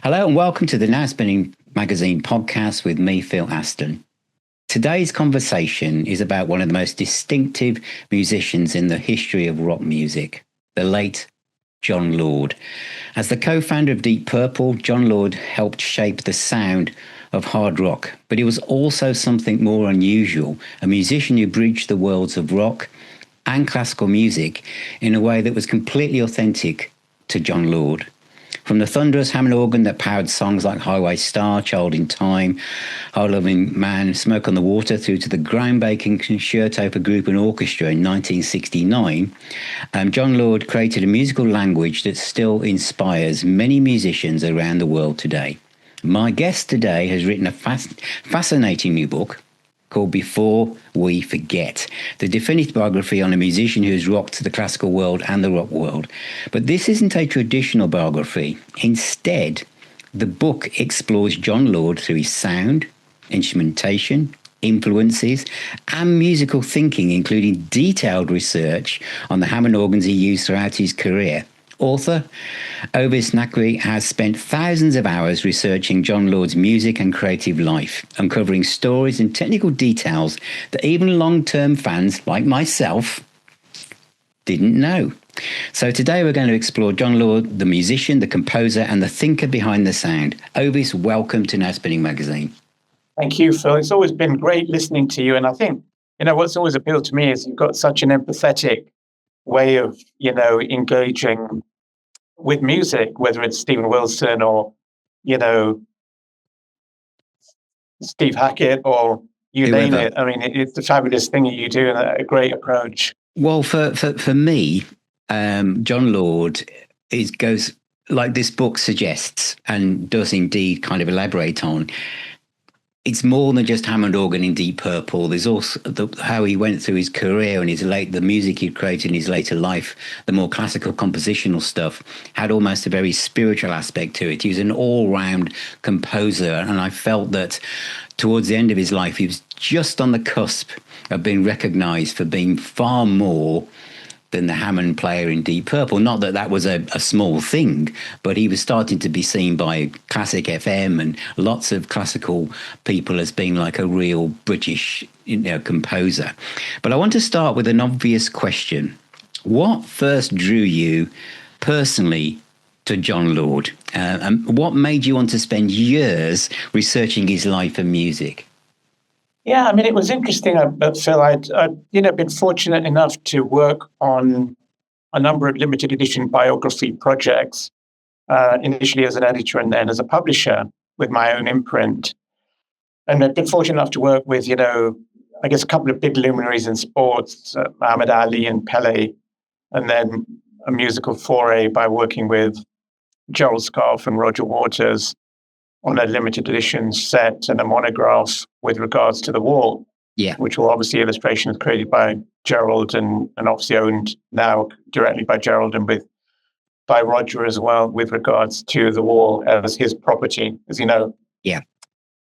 Hello and welcome to the Now Spinning Magazine podcast with me, Phil Aston. Today's conversation is about one of the most distinctive musicians in the history of rock music, the late Jon Lord. As the co-founder of Deep Purple, Jon Lord helped shape the sound of hard rock, but he was also something more unusual, a musician who bridged the worlds of rock and classical music in a way that was completely authentic to Jon Lord. From the thunderous Hammond organ that powered songs like Highway Star, Child in Time, Hard Loving Man, Smoke on the Water, through to the groundbreaking Concerto for Group and Orchestra in 1969, Jon Lord created a musical language that still inspires many musicians around the world today. My guest today has written a fascinating new book called Before We Forget, the definitive biography on a musician who has rocked the classical world and the rock world. But this isn't a traditional biography. Instead, the book explores Jon Lord through his sound, instrumentation, influences, and musical thinking, including detailed research on the Hammond organs he used throughout his career. Author Ovais Naqvi has spent thousands of hours researching Jon Lord's music and creative life, uncovering stories and technical details that even long-term fans like myself didn't know. So today we're going to explore Jon Lord, the musician, the composer, and the thinker behind the sound. Ovais, welcome to Now Spinning Magazine. Thank you, Phil. It's always been great listening to you. And I think, what's always appealed to me is you've got such an empathetic way of, engaging with music, whether it's Stephen Wilson or, Steve Hackett or you name it. I mean, it's a fabulous thing that you do and a great approach. Well, for me, Jon Lord goes like this book suggests and does indeed kind of elaborate on. It's more than just Hammond organ in Deep Purple. There's also how he went through his career and the music he created in his later life, the more classical compositional stuff, had almost a very spiritual aspect to it. He was an all-round composer, and I felt that towards the end of his life, he was just on the cusp of being recognised for being far more than the Hammond player in Deep Purple. Not that that was a small thing, but he was starting to be seen by Classic FM and lots of classical people as being like a real British, composer. But I want to start with an obvious question. What first drew you personally to Jon Lord? And what made you want to spend years researching his life and music? Yeah, I mean, it was interesting, Phil. I'd been fortunate enough to work on a number of limited edition biography projects, initially as an editor and then as a publisher with my own imprint. And I'd been fortunate enough to work with, I guess a couple of big luminaries in sports, Muhammad Ali and Pele, and then a musical foray by working with Gerald Scarfe and Roger Waters on a limited edition set and a monograph with regards to The Wall, which were obviously illustrations created by Gerald and obviously owned now directly by Gerald and by Roger as well with regards to The Wall as his property, as you know. Yeah.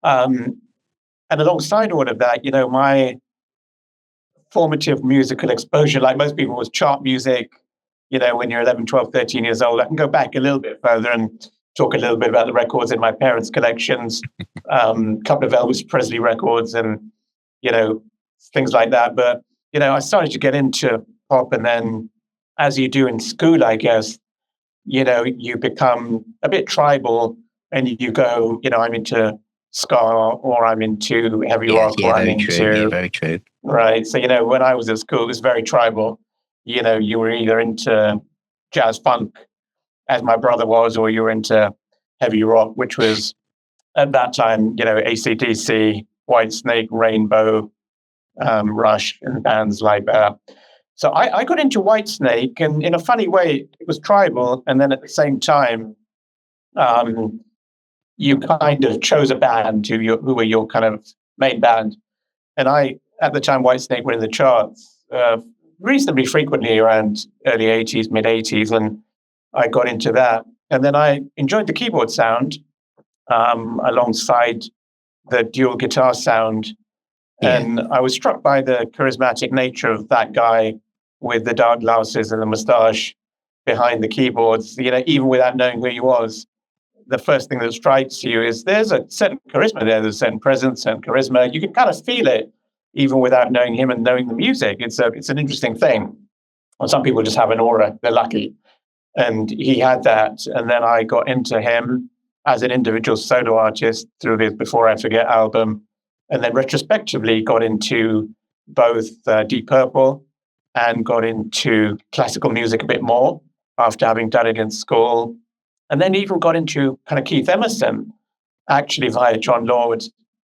And alongside all of that, my formative musical exposure, like most people, was chart music, when you're 11, 12, 13 years old. I can go back a little bit further and talk a little bit about the records in my parents' collections, a couple of Elvis Presley records and, things like that. But, I started to get into pop, and then as you do in school, I guess, you become a bit tribal and you go, I'm into ska or I'm into heavy rock or I'm into... very true. Right. So, when I was at school, it was very tribal. You were either into jazz funk, as my brother was, or you were into heavy rock, which was at that time, AC/DC, Whitesnake, Rainbow, Rush, and bands like that. So I got into Whitesnake, and in a funny way, it was tribal. And then at the same time, you kind of chose a band who were your kind of main band. And at the time, Whitesnake were in the charts reasonably frequently around early 80s, mid 80s, and I got into that. And then I enjoyed the keyboard sound alongside the dual guitar sound. Yeah. And I was struck by the charismatic nature of that guy with the dark glasses and the mustache behind the keyboards, even without knowing who he was. the first thing that strikes you is there's a certain charisma there, there's a certain presence and charisma. You can kind of feel it even without knowing him and knowing the music. It's an interesting thing. Well, some people just have an aura, they're lucky. And he had that. And then I got into him as an individual solo artist through the Before I Forget album. And then retrospectively got into both Deep Purple and got into classical music a bit more after having done it in school. And then even got into kind of Keith Emerson, actually via Jon Lord,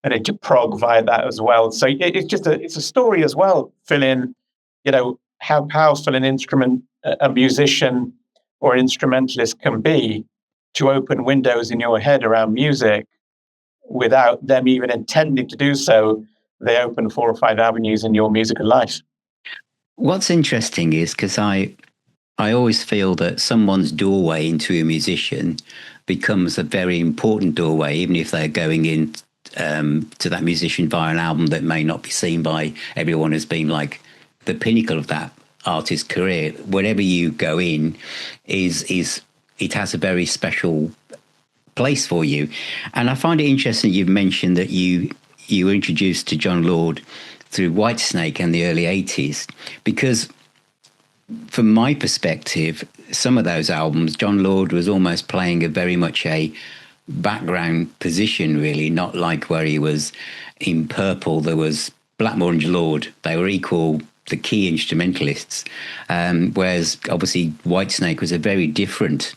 and into prog via that as well. So it's a story as well, filling, how powerful a musician or instrumentalist can be to open windows in your head around music without them even intending to do so. They open 4 or 5 avenues in your musical life. What's interesting is because I always feel that someone's doorway into a musician becomes a very important doorway, even if they're going in to that musician via an album that may not be seen by everyone as being like the pinnacle of that artist's career. Wherever you go in, it has a very special place for you. And I find it interesting you've mentioned that you were introduced to Jon Lord through Whitesnake and the early 80s, because from my perspective, some of those albums, Jon Lord was almost playing very much a background position, really, not like where he was in Purple. There was Blackmore and Lord. They were equal, the key instrumentalists, whereas obviously Whitesnake was a very different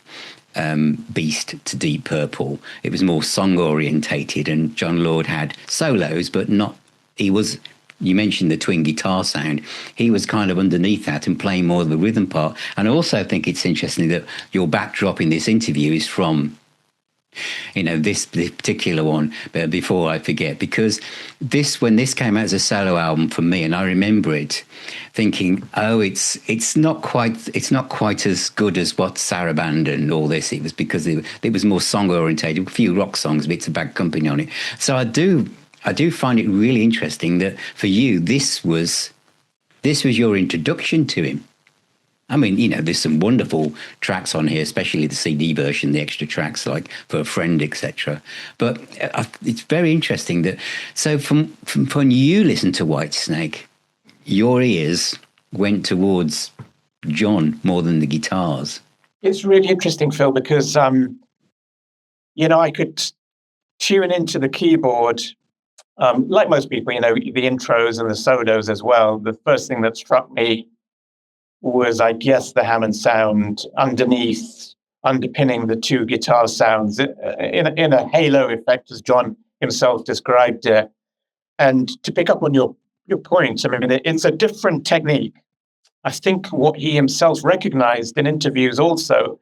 beast to Deep Purple. It was more song orientated, and Jon Lord had solos, but not, you mentioned the twin guitar sound. He was kind of underneath that and playing more of the rhythm part. And I also think it's interesting that your backdrop in this interview is from, this particular one, but Before I Forget, because when this came out as a solo album for me, and I remember it thinking, it's not quite as good as what Saraband and all this. It was because it was more song orientated, a few rock songs, bits of Bad Company on it. So I do find it really interesting that for you, this was your introduction to him. I mean, there's some wonderful tracks on here, especially the CD version, the extra tracks like For a Friend, etc. But it's very interesting that, so from when you listened to Whitesnake, your ears went towards Jon more than the guitars. It's really interesting, Phil, because, I could tune into the keyboard, like most people, the intros and the solos as well. The first thing that struck me was, I guess, the Hammond sound underpinning the 2 guitar sounds in a halo effect, as Jon himself described it. And to pick up on your point, I mean, it's a different technique. I think what he himself recognized in interviews also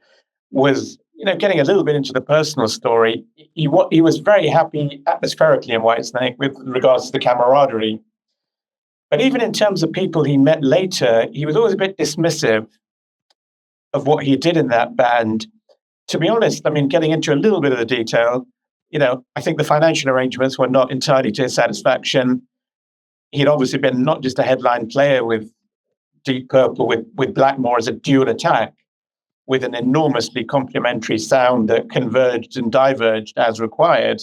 was, getting a little bit into the personal story, he was very happy atmospherically in Whitesnake with regards to the camaraderie. But even in terms of people he met later, he was always a bit dismissive of what he did in that band. To be honest, I mean, getting into a little bit of the detail, I think the financial arrangements were not entirely to his satisfaction. He'd obviously been not just a headline player with Deep Purple, with Blackmore as a dual attack, with an enormously complementary sound that converged and diverged as required.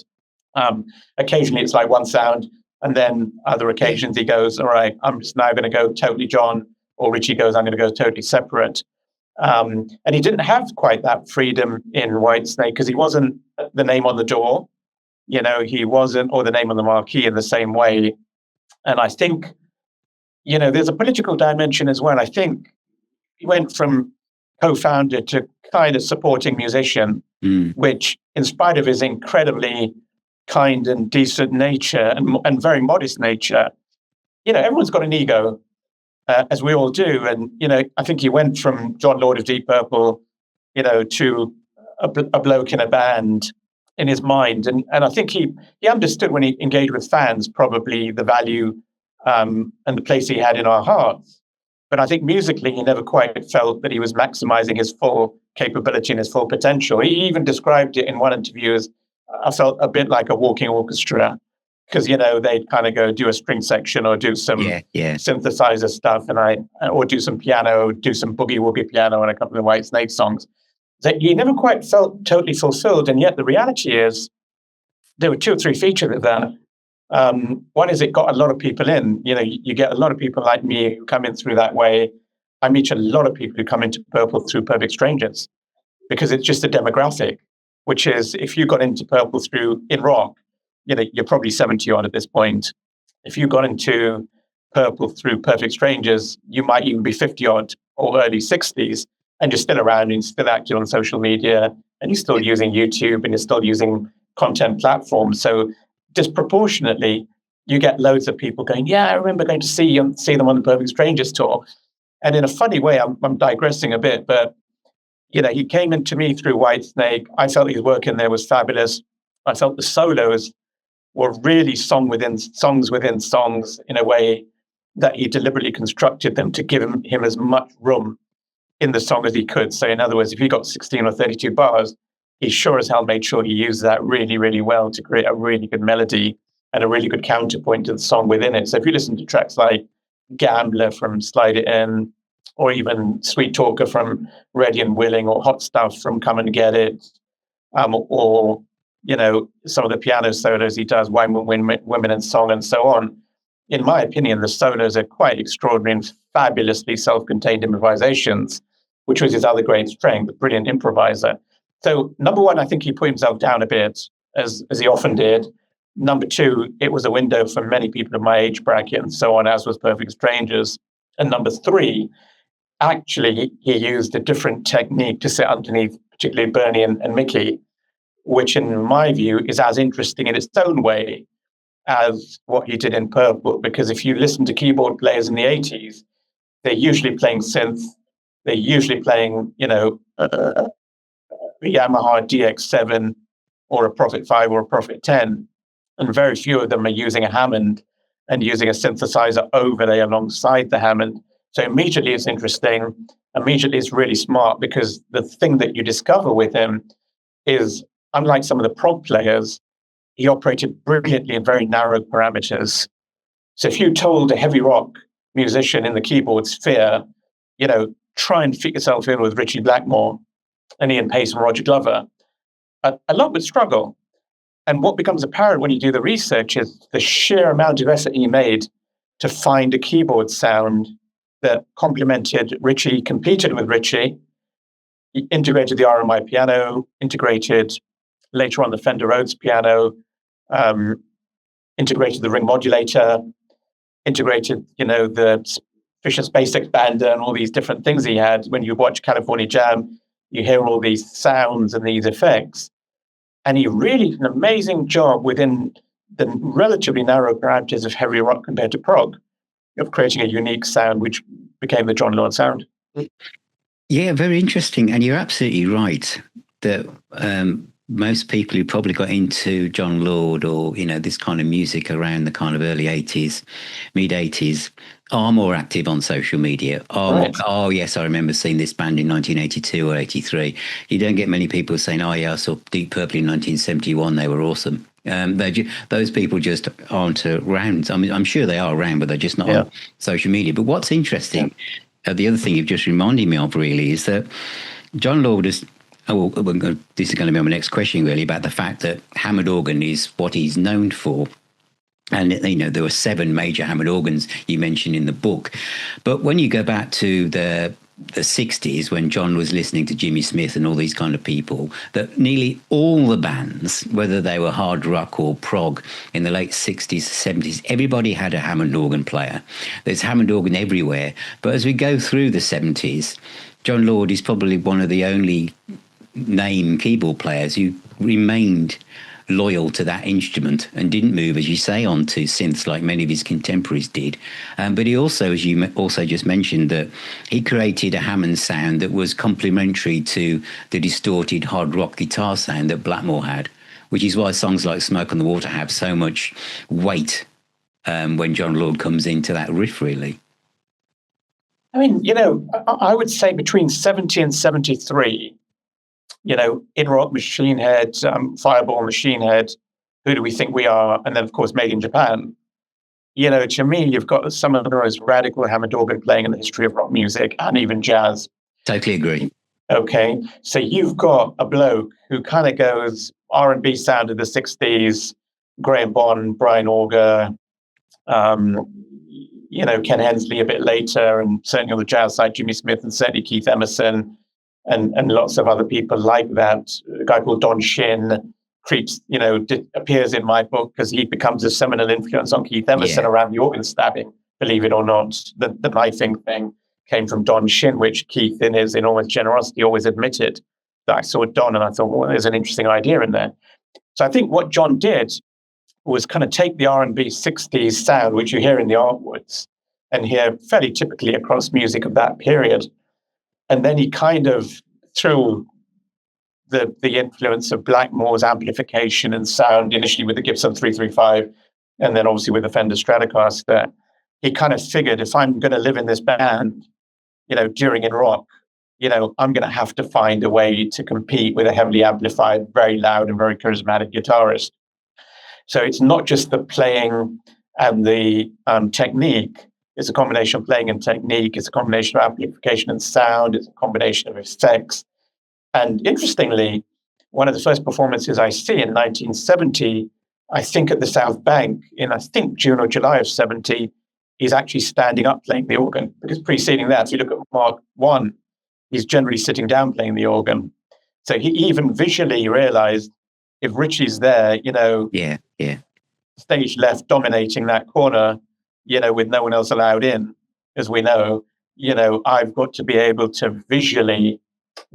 Occasionally it's like one sound, and then other occasions he goes, all right, I'm just now going to go totally Jon, or Richie goes, I'm going to go totally separate. And he didn't have quite that freedom in Whitesnake because he wasn't the name on the door, he wasn't, or the name on the marquee in the same way. And I think, there's a political dimension as well. I think he went from co-founder to kind of supporting musician, which, in spite of his incredibly kind and decent nature and very modest nature, everyone's got an ego, as we all do. And, I think he went from Jon Lord of Deep Purple, to a bloke in a band in his mind. And I think he understood when he engaged with fans, probably the value and the place he had in our hearts. But I think musically, he never quite felt that he was maximizing his full capability and his full potential. He even described it in one interview as, I felt a bit like a walking orchestra, because, they'd kind of go do a string section or do some synthesizer stuff, or do some piano, do some boogie woogie piano and a couple of Whitesnake songs. that he never quite felt totally fulfilled. And yet the reality is there were two or three features of that. One is it got a lot of people in. You get a lot of people like me who come in through that way. I meet a lot of people who come into Purple through Perfect Strangers because it's just a demographic, which is if you got into Purple in rock, you're probably 70 odd at this point. If you got into Purple through Perfect Strangers, you might even be 50 odd or early 60s, and you're still around and still active on social media, and you're still using YouTube and you're still using content platforms. So disproportionately, you get loads of people going, yeah, I remember going to see them on the Perfect Strangers tour. And in a funny way, I'm digressing a bit, but he came into me through Whitesnake. I felt his work in there was fabulous. I felt the solos were really songs within songs in a way that he deliberately constructed them to give him as much room in the song as he could. So in other words, if he got 16 or 32 bars, he sure as hell made sure he used that really, really well to create a really good melody and a really good counterpoint to the song within it. So if you listen to tracks like Gambler from Slide It In, or even Sweet Talker from Ready and Willing, or Hot Stuff from Come and Get It, or some of the piano solos he does, Why Women in Song, and so on. In my opinion, the solos are quite extraordinary and fabulously self-contained improvisations, which was his other great strength, a brilliant improviser. So number one, I think he put himself down a bit, as he often did. Number two, it was a window for many people of my age bracket and so on, as was Perfect Strangers. And number three, actually, he used a different technique to sit underneath, particularly Bernie and Mickey, which in my view is as interesting in its own way as what he did in Purple. Because if you listen to keyboard players in the 80s, they're usually playing synth, they're usually playing, a Yamaha DX7 or a Prophet 5 or a Prophet 10. And very few of them are using a Hammond and using a synthesizer overlay alongside the Hammond. So immediately it's interesting. Immediately it's really smart, because the thing that you discover with him is, unlike some of the prog players, he operated brilliantly in very narrow parameters. So if you told a heavy rock musician in the keyboard sphere, try and fit yourself in with Ritchie Blackmore and Ian Pace and Roger Glover, a lot would struggle. And what becomes apparent when you do the research is the sheer amount of effort he made to find a keyboard sound that complemented Ritchie, competed with Ritchie. He integrated the RMI piano, integrated later on the Fender Rhodes piano, integrated the ring modulator, integrated, the Fisher Space Expander and all these different things he had. When you watch California Jam, you hear all these sounds and these effects. And he really did an amazing job within the relatively narrow parameters of heavy rock compared to prog, of creating a unique sound, which became the Jon Lord sound. Yeah, very interesting. And you're absolutely right that most people who probably got into Jon Lord or, this kind of music around the kind of early 80s, mid 80s, are more active on social media. Right. Oh, yes, I remember seeing this band in 1982 or 83. You don't get many people saying, oh, yeah, I saw Deep Purple in 1971. They were awesome. Those people just aren't around. I mean, I'm sure they are around, but they're just not on social media. But what's interesting, the other thing you've just reminded me of really is that Jon Lord is, this is going to be my next question really, about the fact that Hammond organ is what he's known for. And, there were 7 major Hammond organs you mentioned in the book. But when you go back to the 60s, when John was listening to Jimmy Smith and all these kind of people, that nearly all the bands, whether they were hard rock or prog in the late 60s, 70s, everybody had a Hammond organ player. There's Hammond organ everywhere. But as we go through the 70s, Jon Lord is probably one of the only name keyboard players who remained loyal to that instrument and didn't move, as you say, onto synths like many of his contemporaries did. But he also, as you also just mentioned, that he created a Hammond sound that was complementary to the distorted hard rock guitar sound that Blackmore had, which is why songs like Smoke on the Water have so much weight when Jon Lord comes into that riff, really. I mean, I would say between 70 and 73, In Rock, Machine Head, Fireball, Machine Head, Who Do We Think We Are? And then, of course, Made in Japan. To me, you've got some of the most radical Hammond organ playing in the history of rock music and even jazz. Totally agree. Okay, so you've got a bloke who kind of goes R&B sound of the 60s, Graham Bond, Brian Auger, um, Ken Hensley a bit later, and certainly on the jazz side, Jimmy Smith and certainly Keith Emerson, and lots of other people like that. A guy called Don Shin appears in my book because he becomes a seminal influence on Keith Emerson around the organ stabbing. Believe it or not, the knifing thing came from Don Shin, which Keith, in his enormous generosity, always admitted that I saw Don and I thought, well, there's an interesting idea in there. So I think what Jon did was kind of take the R&B 60s sound, which you hear in the artworks and hear fairly typically across music of that period. And then he kind of, through the influence of Blackmore's amplification and sound, initially with the Gibson 335, and then obviously with the Fender Stratocaster, he kind of figured, if I'm going to live in this band, during in rock, I'm going to have to find a way to compete with a heavily amplified, very loud and very charismatic guitarist. So it's not just the playing and the technique. It's a combination of playing and technique. It's a combination of amplification and sound. It's a combination of effects. And interestingly, one of the first performances I see in 1970, I think at the South Bank, in I think June or July of 70, he's actually standing up playing the organ. Because preceding that, if you look at Mark I, he's generally sitting down playing the organ. So he even visually realized, if Richie's there, stage left dominating that corner, with no one else allowed in, as we know, I've got to be able to visually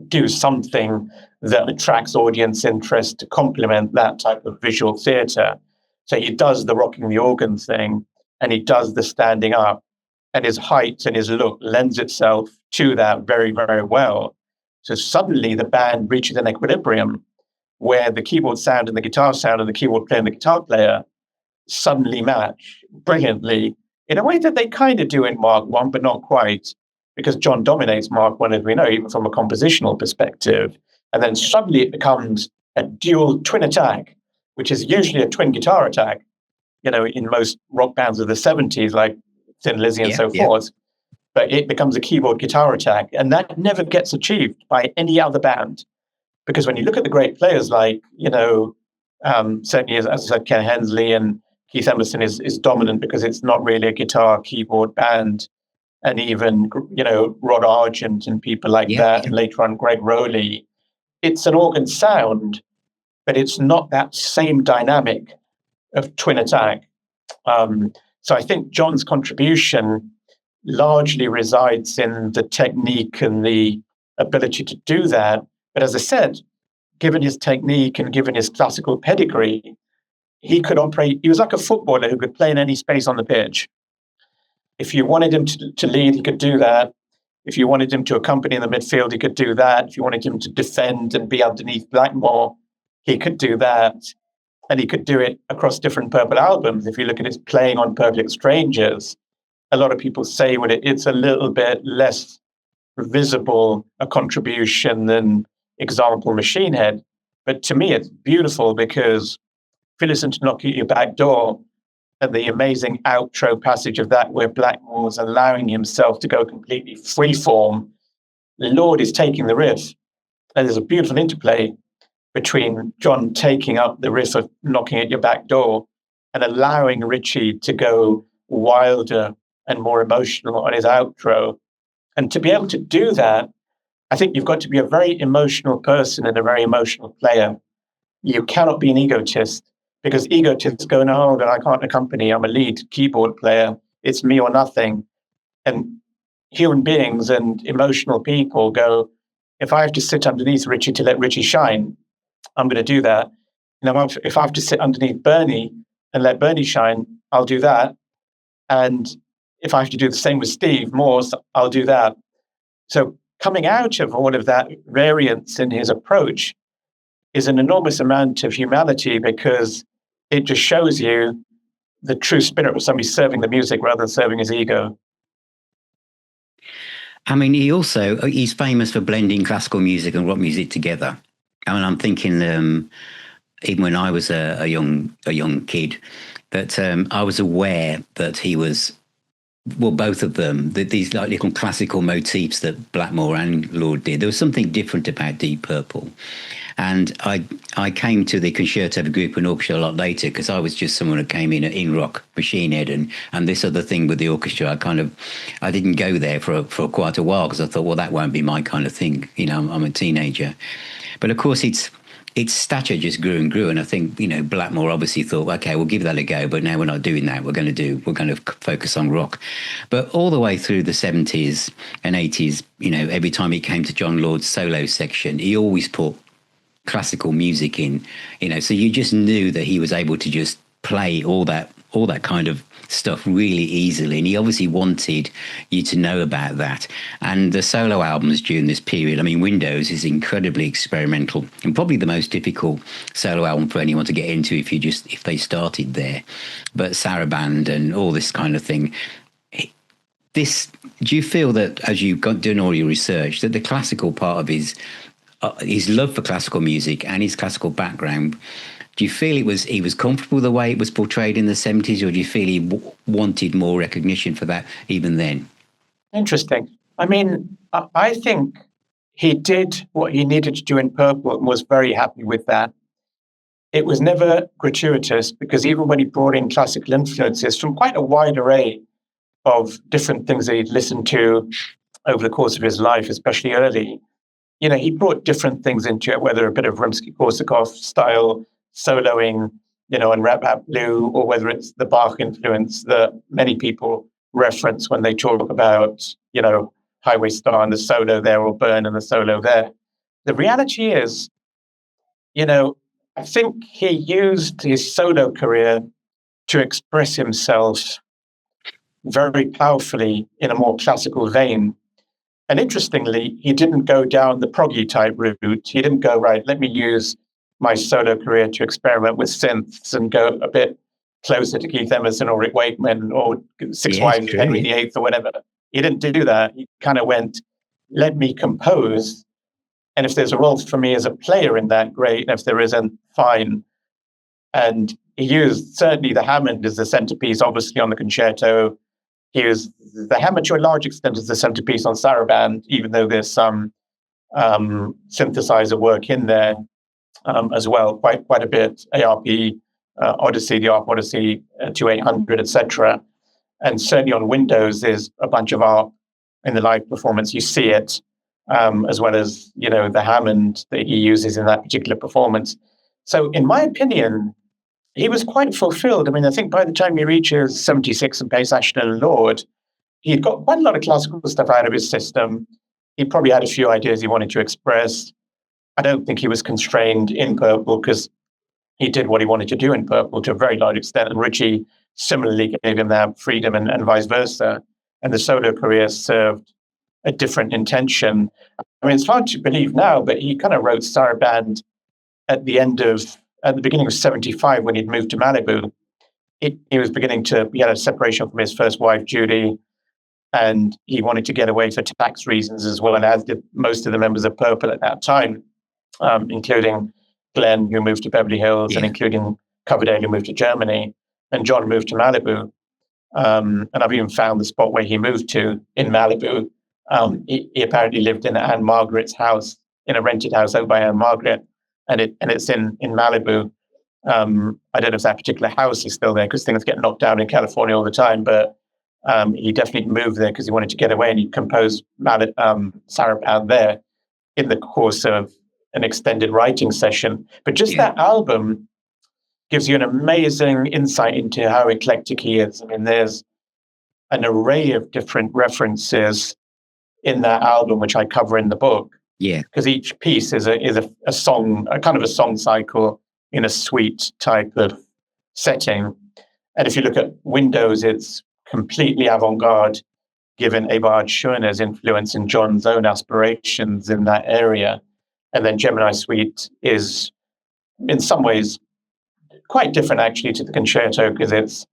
do something that attracts audience interest to complement that type of visual theatre. So he does the rocking the organ thing, and he does the standing up, and his height and his look lends itself to that very, very well. So suddenly the band reaches an equilibrium where the keyboard sound and the guitar sound and the keyboard player and the guitar player suddenly match brilliantly in a way that they kind of do in Mark I, but not quite, because Jon dominates Mark I, as we know, even from a compositional perspective. And then suddenly it becomes a dual twin attack, which is usually a twin guitar attack, in most rock bands of the 70s, like Thin Lizzy and so forth. But it becomes a keyboard guitar attack. And that never gets achieved by any other band. Because when you look at the great players like, certainly, as I said, Ken Hensley and Keith Emerson is dominant because it's not really a guitar keyboard band. And even, Rod Argent and people like that, and later on Greg Rowley, it's an organ sound, but it's not that same dynamic of twin attack. So I think Jon's contribution largely resides in the technique and the ability to do that. But as I said, given his technique and given his classical pedigree, he could operate. He was like a footballer who could play in any space on the pitch. If you wanted him to lead, he could do that. If you wanted him to accompany in the midfield, he could do that. If you wanted him to defend and be underneath Blackmore, he could do that. And he could do it across different Purple albums. If you look at his playing on Perfect Strangers, a lot of people say it's a little bit less visible a contribution than example Machine Head. But to me, it's beautiful because if you listen to Knock at Your Back Door and the amazing outro passage of that where Blackmore's allowing himself to go completely freeform, Lord is taking the riff. And there's a beautiful interplay between Jon taking up the riff of Knocking at Your Back Door and allowing Richie to go wilder and more emotional on his outro. And to be able to do that, I think you've got to be a very emotional person and a very emotional player. You cannot be an egotist, because egotists go, no, I can't accompany. I'm a lead keyboard player. It's me or nothing. And human beings and emotional people go, if I have to sit underneath Richie to let Richie shine, I'm going to do that. If I have to sit underneath Bernie and let Bernie shine, I'll do that. And if I have to do the same with Steve Morse, I'll do that. So coming out of all of that variance in his approach is an enormous amount of humanity, because it just shows you the true spirit of somebody serving the music rather than serving his ego. I mean, he's famous for blending classical music and rock music together. I mean, I'm thinking, even when I was a young kid, that I was aware that he was well, both of them, these like little classical motifs that Blackmore and Lord did. There was something different about Deep Purple. And I came to the Concerto for Group and Orchestra a lot later because I was just someone who came in rock, machine head, and this other thing with the orchestra. I didn't go there for quite a while because I thought, well, that won't be my kind of thing. You know, I'm a teenager. But of course, its stature just grew and grew, and I think Blackmore obviously thought, okay, we'll give that a go, but now we're not doing that. We're going to focus on rock. But all the way through the 70s and 80s, every time he came to Jon Lord's solo section, he always put classical music in, so you just knew that he was able to just play all that kind of stuff really easily, and he obviously wanted you to know about that. And the solo albums during this period, I mean, Windows is incredibly experimental and probably the most difficult solo album for anyone to get into if they started there. But Saraband and all this kind of thing, do you feel that as you've done all your research that the classical part of his love for classical music and his classical background, do you feel he was comfortable the way it was portrayed in the 70s, or do you feel he wanted more recognition for that even then? Interesting. I mean, I think he did what he needed to do in Purple and was very happy with that. It was never gratuitous, because even when he brought in classical influences from quite a wide array of different things that he'd listened to over the course of his life, especially early, he brought different things into it, whether a bit of Rimsky-Korsakov style soloing, and Rat Bat Blue, or whether it's the Bach influence that many people reference when they talk about, Highway Star and the solo there, or Burn and the solo there. The reality is, I think he used his solo career to express himself very powerfully in a more classical vein. And interestingly, he didn't go down the proggy type route. He didn't go, right, let me use my solo career to experiment with synths and go a bit closer to Keith Emerson or Rick Wakeman or Six Wives of Henry VIII or whatever. He didn't do that. He kind of went, let me compose. And if there's a role for me as a player in that, great. And if there isn't, fine. And he used certainly the Hammond as the centerpiece, obviously on the Concerto. He used the Hammond to a large extent as the centerpiece on Saraband, even though there's some synthesizer work in there as well, quite a bit. ARP Odyssey, the ARP Odyssey 2800, etc. And certainly on Windows, there's a bunch of ARP in the live performance. You see it, as well as the Hammond that he uses in that particular performance. So, in my opinion, he was quite fulfilled. I mean, I think by the time he reaches 76 and plays Aston and Lord, he'd got quite a lot of classical stuff out of his system. He probably had a few ideas he wanted to express. I don't think he was constrained in Purple, because he did what he wanted to do in Purple to a very large extent. And Ritchie similarly gave him that freedom, and vice versa. And the solo career served a different intention. I mean, it's hard to believe now, but he kind of wrote Saraband at the beginning of 75, when he'd moved to Malibu. He was he had a separation from his first wife, Judy, and he wanted to get away for tax reasons as well, and as did most of the members of Purple at that time, including Glenn, who moved to Beverly Hills, and including Coverdale, who moved to Germany, and John moved to Malibu. And I've even found the spot where he moved to in Malibu. He apparently lived in Anne Margaret's house, in a rented house owned by Anne Margaret, and it's in Malibu. I don't know if that particular house is still there, because things get knocked down in California all the time, but he definitely moved there because he wanted to get away, and he composed Saraband there in the course of an extended writing session. But just that album gives you an amazing insight into how eclectic he is. I mean, there's an array of different references in that album, which I cover in the book. Yeah, because each piece is a song, a kind of a song cycle in a suite type of setting. And if you look at Windows, it's completely avant-garde, given Eberhard Schöner's influence and John's own aspirations in that area. And then Gemini Suite is, in some ways, quite different actually to the Concerto, because it's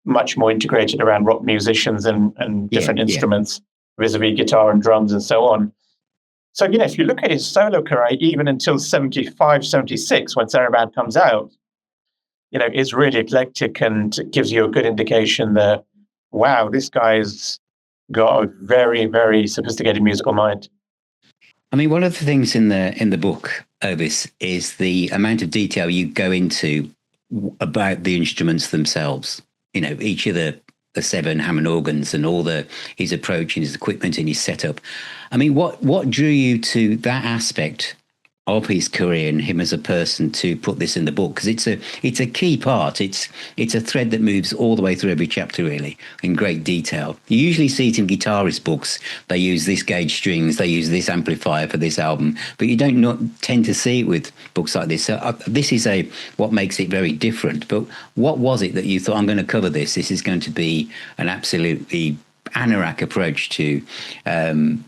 much more integrated around rock musicians and different instruments, vis-a-vis guitar and drums and so on. So, if you look at his solo career, even until 75, 76, when Saraband comes out, it's really eclectic and gives you a good indication that wow, this guy's got a very, very sophisticated musical mind. I mean, one of the things in the book, Ovais, is the amount of detail you go into about the instruments themselves. You know, each of the 7 Hammond organs and all his approach and his equipment and his setup. I mean, what drew you to that aspect of his career and him as a person to put this in the book? Because it's a key part. It's a thread that moves all the way through every chapter, really, in great detail. You usually see it in guitarist books. They use this gauge strings, they use this amplifier for this album, but you don't not tend to see it with books like this. So this is what makes it very different. But what was it that you thought, I'm going to cover this? This is going to be an absolutely anorak approach to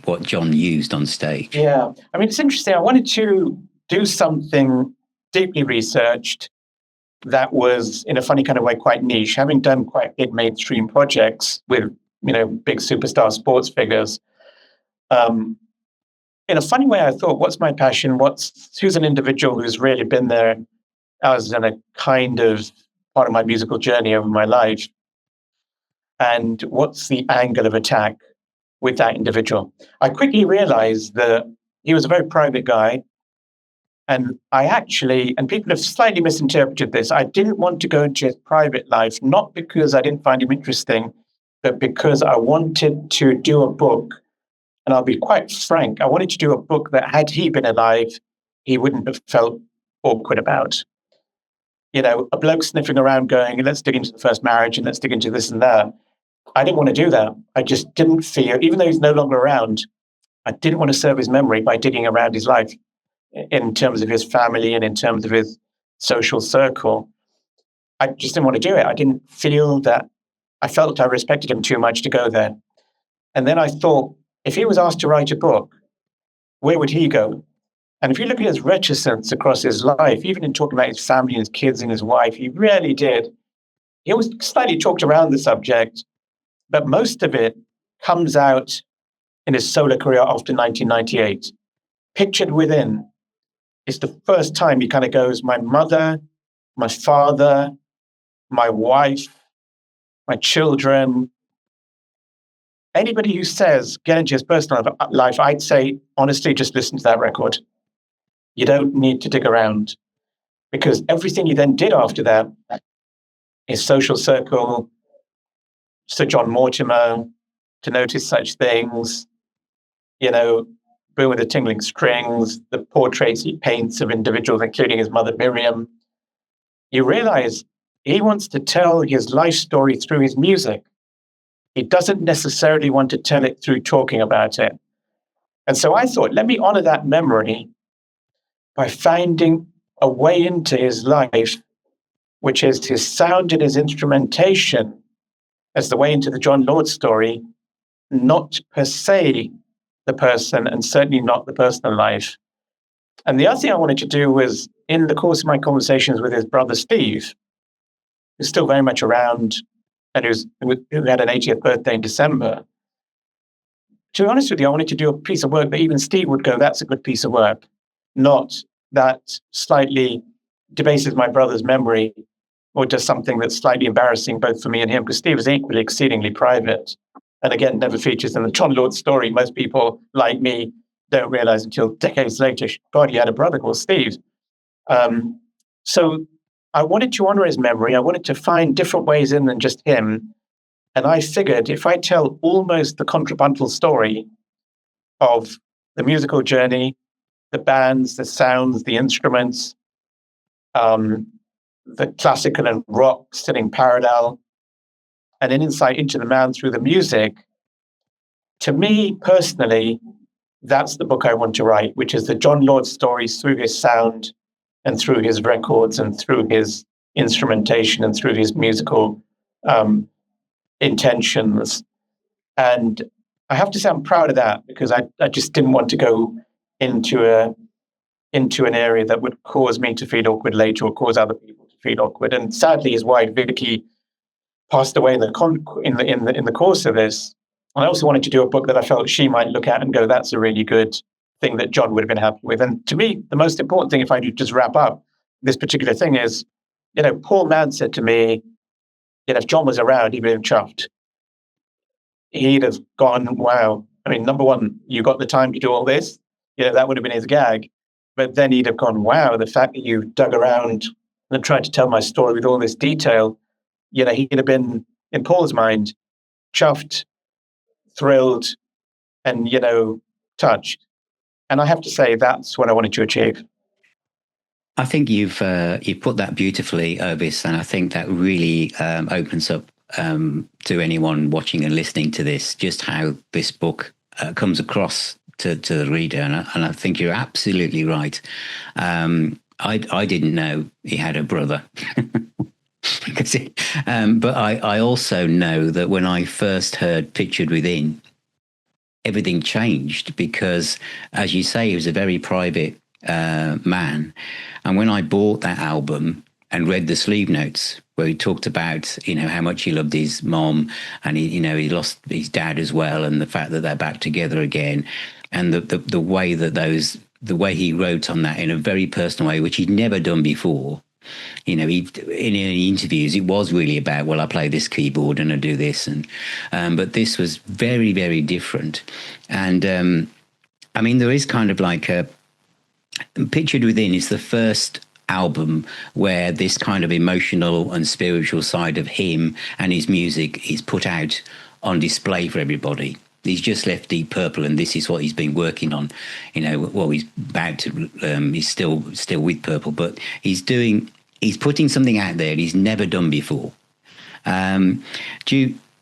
what Jon used on stage. Yeah, I mean, it's interesting. I wanted to do something deeply researched that was, in a funny kind of way, quite niche. Having done quite big mainstream projects with, big superstar sports figures, in a funny way, I thought, what's my passion? Who's an individual who's really been there as in a kind of part of my musical journey over my life? And what's the angle of attack with that individual? I quickly realized that he was a very private guy. And and people have slightly misinterpreted this. I didn't want to go into his private life, not because I didn't find him interesting, but because I wanted to do a book. And I'll be quite frank, I wanted to do a book that had he been alive, he wouldn't have felt awkward about. A bloke sniffing around going, let's dig into the first marriage and let's dig into this and that. I didn't want to do that. I just didn't feel, even though he's no longer around, I didn't want to serve his memory by digging around his life in terms of his family and in terms of his social circle. I just didn't want to do it. I didn't feel that, I felt I respected him too much to go there. And then I thought, if he was asked to write a book, where would he go? And if you look at his reticence across his life, even in talking about his family, his kids and his wife, he really did. He always slightly talked around the subject, but most of it comes out in his solo career after 1998. Pictured Within is the first time he kind of goes, my mother, my father, my wife, my children. Anybody who says get into his personal life, I'd say, honestly, just listen to that record. You don't need to dig around, because everything he then did after that, his social circle, Sir John Mortimer, To Notice Such Things, Boom with the Tingling Strings, the portraits he paints of individuals, including his mother Miriam. You realize he wants to tell his life story through his music. He doesn't necessarily want to tell it through talking about it. And so I thought, let me honor that memory by finding a way into his life, which is his sound and his instrumentation, as the way into the Jon Lord story, not per se the person, and certainly not the personal life. And the other thing I wanted to do was, in the course of my conversations with his brother Steve, who's still very much around and who had an 80th birthday in December, to be honest with you, I wanted to do a piece of work that even Steve would go, that's a good piece of work, not that slightly debases my brother's memory or does something that's slightly embarrassing both for me and him, because Steve is equally exceedingly private. And again, never features in the Jon Lord story. Most people like me don't realize until decades later, God, he had a brother called Steve. So I wanted to honor his memory. I wanted to find different ways in than just him. And I figured if I tell almost the contrapuntal story of the musical journey, the bands, the sounds, the instruments, the classical and rock sitting parallel, and an insight into the man through the music, to me personally, that's the book I want to write, which is the Jon Lord stories through his sound and through his records and through his instrumentation and through his musical intentions. And I have to say I'm proud of that, because I just didn't want to go into an area that would cause me to feel awkward later or cause other people to feel awkward. And sadly, his wife Vicky passed away in the course of this. And I also wanted to do a book that I felt she might look at and go, that's a really good thing that Jon would have been happy with. And to me, the most important thing, if I could just wrap up this particular thing, is, Paul Mann said to me, if Jon was around, he'd be chuffed. he'd have gone, wow. I mean, number one, you got the time to do all this. That would have been his gag. But then he'd have gone, wow, the fact that you dug around and tried to tell my story with all this detail, he'd have been, in Paul's mind, chuffed, thrilled, and, touched. And I have to say, that's what I wanted to achieve. I think you've put that beautifully, Ovais, and I think that really opens up to anyone watching and listening to this just how this book comes across to the reader, and I think you're absolutely right. I didn't know he had a brother, but I also know that when I first heard Pictured Within, everything changed because, as you say, he was a very private man. And when I bought that album and read the sleeve notes where he talked about, how much he loved his mom, and he lost his dad as well, and the fact that they're back together again, and the way that the way he wrote on that in a very personal way, which he'd never done before. In any interviews, it was really about, well, I play this keyboard and I do this, and but this was very, very different. And I mean, there is kind of like Pictured Within is the first album where this kind of emotional and spiritual side of him and his music is put out on display for everybody. He's just left Deep Purple, and this is what he's been working on. Well, he's about to. He's still with Purple, but he's putting something out there he's never done before. Do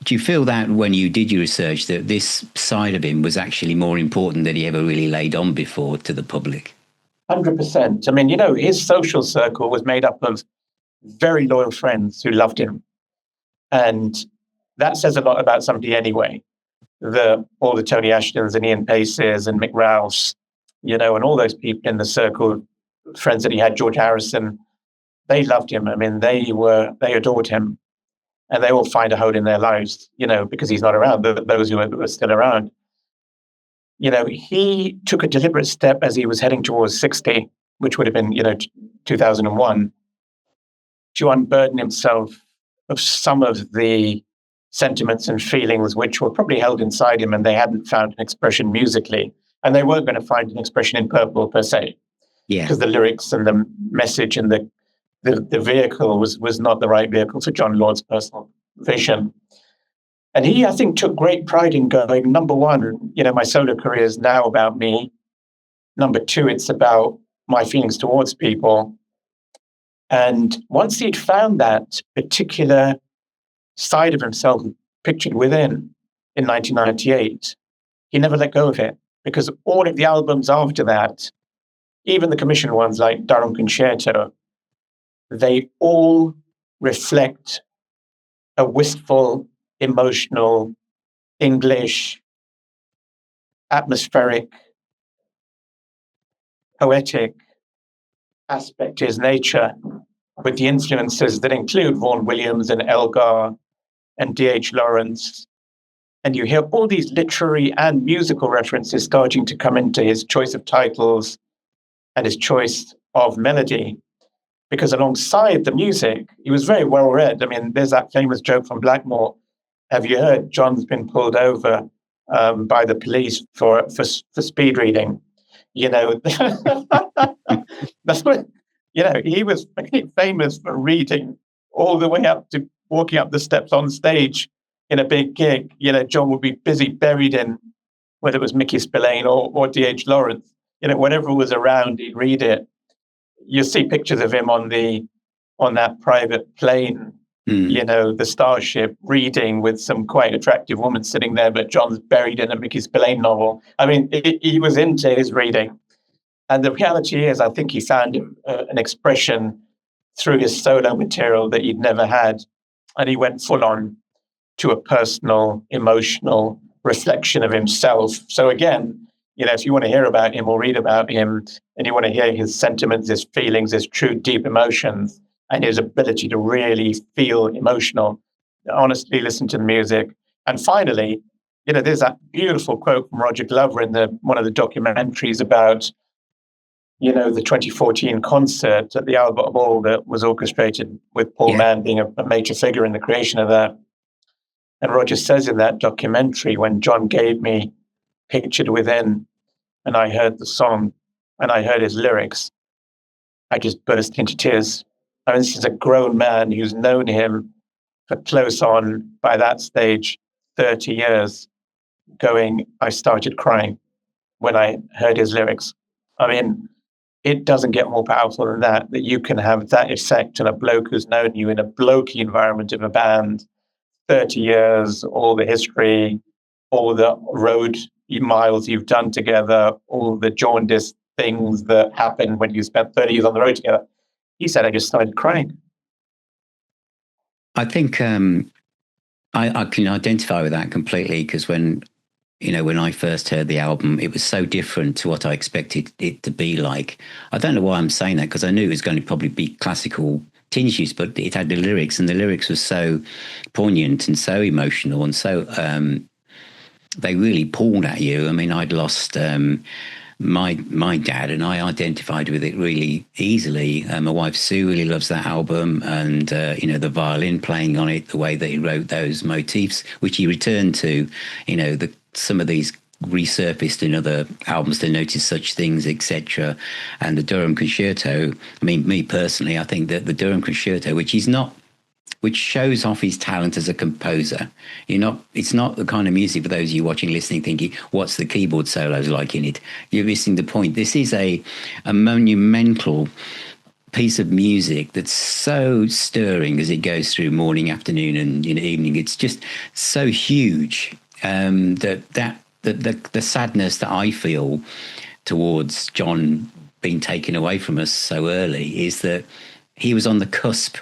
you feel that when you did your research that this side of him was actually more important than he ever really laid on before to the public? 100%. I mean, his social circle was made up of very loyal friends who loved him, and that says a lot about somebody anyway. All the Tony Ashtons and Ian Paces and Mick Rouse, and all those people in the circle, friends that he had, George Harrison, they loved him. I mean, they adored him, and they all find a hole in their lives, because he's not around. Those who are still around, he took a deliberate step as he was heading towards 60, which would have been, 2001, to unburden himself of some of the sentiments and feelings which were probably held inside him, and they hadn't found an expression musically, and they weren't going to find an expression in Purple per se, because the lyrics and the message and the vehicle was not the right vehicle for Jon Lord's personal vision. And he, I think, took great pride in going, number one, my solo career is now about me. Number two, it's about my feelings towards people. And once he'd found that particular side of himself Pictured Within in 1998, he never let go of it, because all of the albums after that, even the commissioned ones like Durham Concerto, they all reflect a wistful, emotional, English, atmospheric, poetic aspect to his nature, with the influences that include Vaughan Williams and Elgar and D.H. Lawrence. And you hear all these literary and musical references starting to come into his choice of titles and his choice of melody, because alongside the music, he was very well read. I mean, there's that famous joke from Blackmore. Have you heard John's been pulled over by the police for speed reading? That's what, he was famous for reading all the way up to walking up the steps on stage in a big gig. John would be busy buried in, whether it was Mickey Spillane or D.H. Lawrence, whatever was around, he'd read it. You see pictures of him on that private plane, the Starship, reading with some quite attractive woman sitting there, but John's buried in a Mickey Spillane novel. I mean, he was into his reading. And the reality is, I think he found an expression through his solo material that he'd never had. And he went full on to a personal, emotional reflection of himself. So again, if you want to hear about him or read about him, and you want to hear his sentiments, his feelings, his true deep emotions, and his ability to really feel emotional, honestly listen to the music. And finally, there's that beautiful quote from Roger Glover in one of the documentaries about, the 2014 concert at the Albert Hall that was orchestrated with Paul Mann being a major figure in the creation of that. And Roger says in that documentary, when Jon gave me Pictured Within, and I heard the song and I heard his lyrics, I just burst into tears. I mean, this is a grown man who's known him for close on, by that stage, 30 years, going, I started crying when I heard his lyrics. I mean, it doesn't get more powerful than that you can have that effect on a bloke who's known you in a blokey environment of a band, 30 years, all the history, all the road miles you've done together, all the jaundiced things that happen when you spent 30 years on the road together. He said, I just started crying. I think I can identify with that completely, because when I first heard the album, it was so different to what I expected it to be like. I don't know why I'm saying that, because I knew it was going to probably be classical tinges, but it had the lyrics, and the lyrics were so poignant and so emotional, and so they really pulled at you. I mean, I'd lost my dad, and I identified with it really easily. My wife Sue really loves that album, and the violin playing on it, the way that he wrote those motifs, which he returned to, some of these resurfaced in other albums, to Notice Such Things, etc. And the Durham Concerto. I mean, me personally, I think that the Durham Concerto, which shows off his talent as a composer. It's not the kind of music for those of you watching, listening, thinking, what's the keyboard solos like in it? You're missing the point. This is a monumental piece of music that's so stirring as it goes through morning, afternoon, and evening. It's just so huge that the sadness that I feel towards Jon being taken away from us so early is that he was on the cusp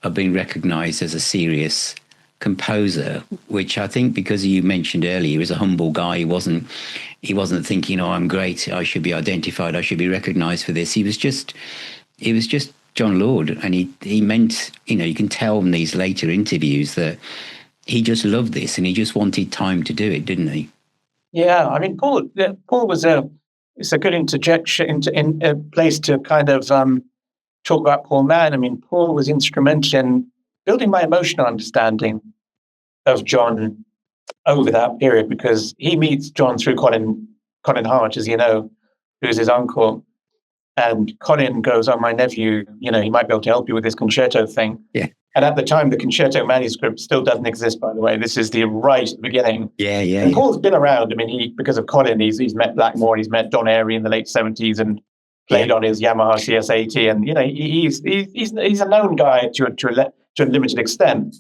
of being recognised as a serious composer, which I think, because you mentioned earlier, he was a humble guy. He wasn't thinking, "Oh, I'm great. I should be identified. I should be recognised for this." He was just Jon Lord, and he meant, you can tell in these later interviews that he just loved this and he just wanted time to do it, didn't he? Yeah, I mean, Paul was it's a good interjection in a place to kind of talk about Paul Mann. I mean, Paul was instrumental in building my emotional understanding of Jon over that period, because he meets Jon through Colin Hart, as you know, who's his uncle. And Colin goes, "Oh, my nephew, he might be able to help you with this concerto thing." Yeah. And at the time, the concerto manuscript still doesn't exist, by the way. This is the right beginning. Yeah. And Paul's been around. I mean, because of Colin, he's met Blackmore, he's met Don Airey in the late 70s and played on his Yamaha CS80. And, he's a known guy to a limited extent.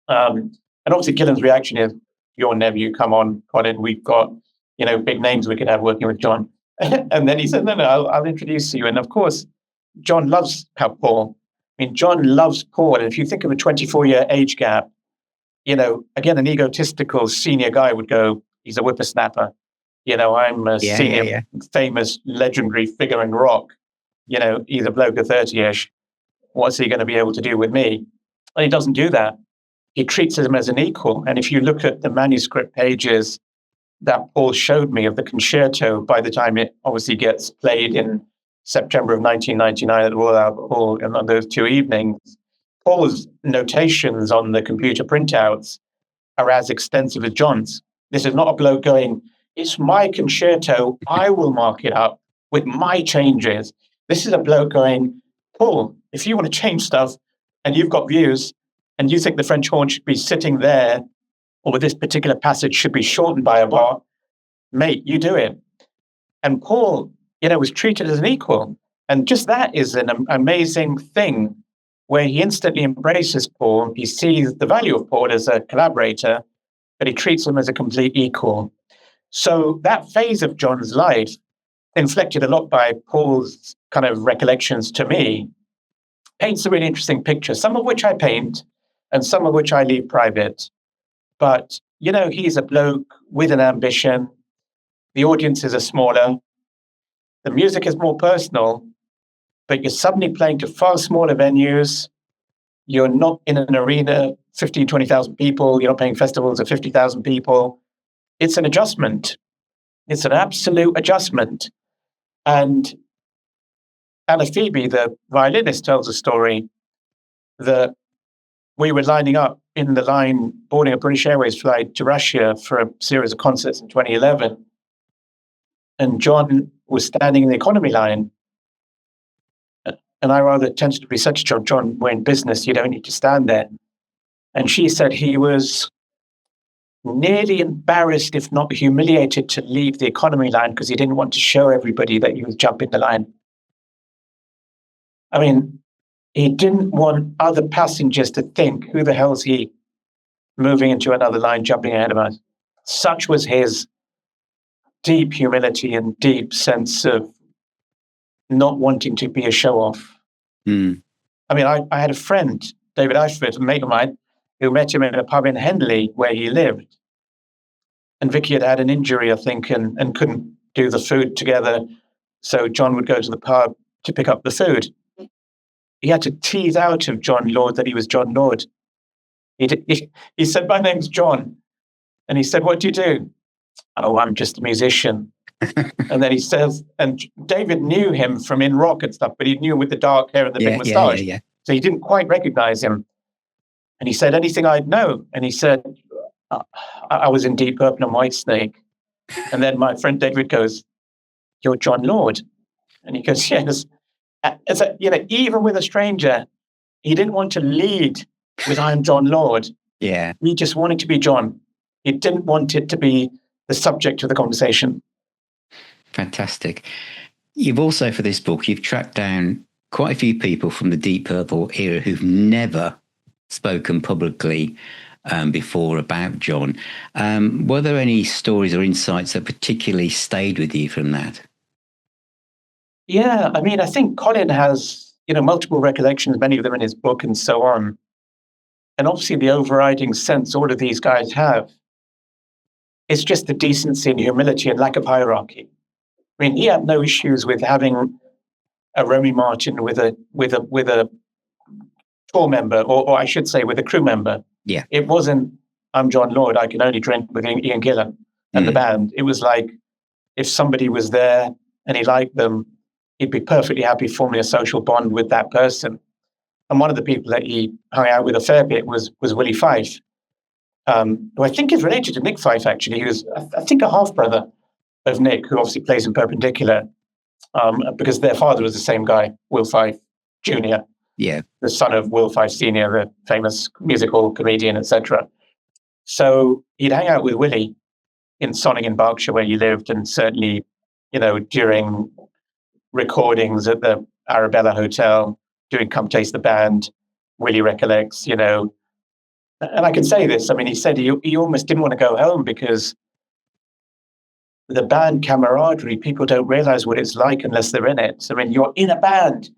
And obviously, Gillan's reaction is, "Your nephew, come on, Colin, we've got, big names we could have working with Jon." And then he said, "No, I'll introduce you." And of course, Jon loves Paul. I mean, Jon loves Paul. And if you think of a 24-year age gap, again, an egotistical senior guy would go, "He's a whippersnapper. I'm a senior, famous, legendary figure in rock. He's a bloke of 30-ish. What's he going to be able to do with me?" And he doesn't do that. He treats him as an equal. And if you look at the manuscript pages that Paul showed me of the concerto, by the time it obviously gets played in September of 1999 at the Royal Albert Hall, and on those 2 evenings, Paul's notations on the computer printouts are as extensive as Jon's. This is not a bloke going, "It's my concerto, I will mark it up with my changes." This is a bloke going, "Paul, if you want to change stuff and you've got views and you think the French horn should be sitting there, or this particular passage should be shortened by a bar, mate, you do it." And Paul, was treated as an equal. And just that is an amazing thing, where he instantly embraces Paul. He sees the value of Paul as a collaborator, but he treats him as a complete equal. So that phase of Jon's life, inflected a lot by Paul's kind of recollections to me, paints a really interesting picture, some of which I paint and some of which I leave private. But, he's a bloke with an ambition. The audiences are smaller. The music is more personal, but you're suddenly playing to far smaller venues. You're not in an arena, 15, 20,000 people. You're not playing festivals of 50,000 people. It's an adjustment. It's an absolute adjustment. And Anna Phoebe, the violinist, tells a story that we were lining up in the line, boarding a British Airways flight to Russia for a series of concerts in 2011. And Jon was standing in the economy line. And I rather tentatively said to Jon, we're in business, you don't need to stand there. And she said he was nearly embarrassed, if not humiliated, to leave the economy line because he didn't want to show everybody that he was jumping the line. I mean, he didn't want other passengers to think, who the hell is he moving into another line, jumping ahead of us? Such was his deep humility and deep sense of not wanting to be a show-off. Mm. I mean, I had a friend, David Ashford, a mate of mine, who met him in a pub in Henley where he lived. And Vicky had an injury, I think, and couldn't do the food together. So Jon would go to the pub to pick up the food. He had to tease out of Jon Lord that he was Jon Lord. He said, my name's Jon. And he said, what do you do? Oh, I'm just a musician. And then he says, and David knew him from In Rock and stuff, but he knew him with the dark hair and the big moustache. Yeah. So he didn't quite recognize him. And he said, anything I'd know? And he said, I was in Deep Purple and Whitesnake. And then my friend David goes, you're Jon Lord? And he goes, yes. Even with a stranger, he didn't want to lead with I'm Jon Lord. Yeah. He just wanted to be Jon. He didn't want it to be the subject of the conversation. Fantastic. You've also, for this book, you've tracked down quite a few people from the Deep Purple era who've never spoken publicly before about Jon. Were there any stories or insights that particularly stayed with you from that? Yeah, I mean, I think Colin has, multiple recollections, many of them in his book and so on. And obviously the overriding sense all of these guys have is just the decency and humility and lack of hierarchy. I mean, he had no issues with having a Romy Martin with a tour member, or I should say with a crew member. Yeah. It wasn't, I'm Jon Lord, I can only drink with Ian Gillan and the band. It was like, if somebody was there and he liked them, he'd be perfectly happy forming a social bond with that person. And one of the people that he hung out with a fair bit was Willie Fife, who I think is related to Nick Fife, actually. He was, I think, a half-brother of Nick, who obviously plays in Perpendicular, because their father was the same guy, Will Fife Jr., the son of Will Fife Sr., the famous musical comedian, etc. So he'd hang out with Willie in Sonning in Berkshire, where he lived, and certainly, during recordings at the Arabella Hotel, doing Come Taste the Band, Willie recollects, and I can say this, I mean, he said he almost didn't want to go home because the band camaraderie, people don't realize what it's like unless they're in it. I mean, you're in a band.